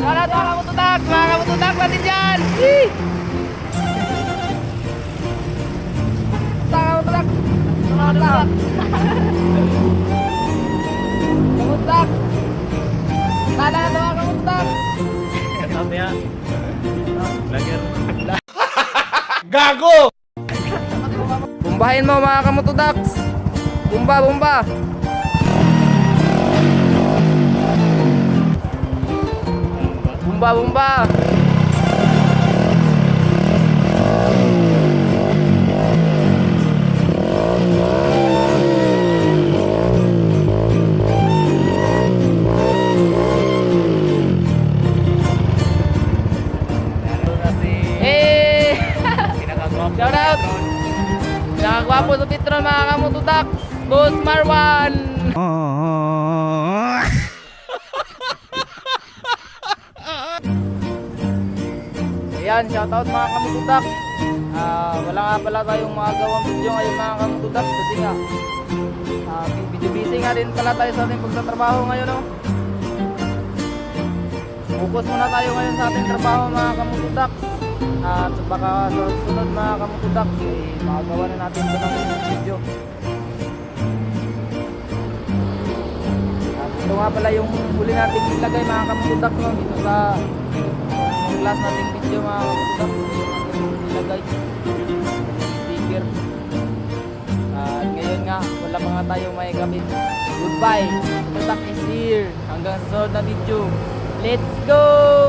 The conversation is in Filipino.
Salamat mga kamututak! Mga kamututak natin dyan! Kamututak! Kamututak! Kamututak! Tala na mga kamututak! Sabi ya. Vlogger. Gago! Bumbahin mo mga kamutudaks! Bumba, bumba! Bumba, bumba! Eh! Shout out! Nakakwapo sa Petron mga kamutudaks! Boss Marwan! Ayan, shoutout mga kamutudak. Wala nga pala tayong mga gawang video ngayon mga kamutudak kasi nga busy nga din pala tayo sa ating pagtatrabaho ngayon, no? Focus muna tayo ngayon sa ating trabaho mga kamutudak. At baka sa sunod mga kamutudak makagawa na natin ito ng video. Ito nga pala yung huli nating ilagay mga kamutudak, no? Dito sa last nating video mga kamutudak, ilagay speaker. At ngayon nga wala pa nga tayong may gamit. Goodbye, kamutudak is here. Hanggang sa sunod na video, let's go!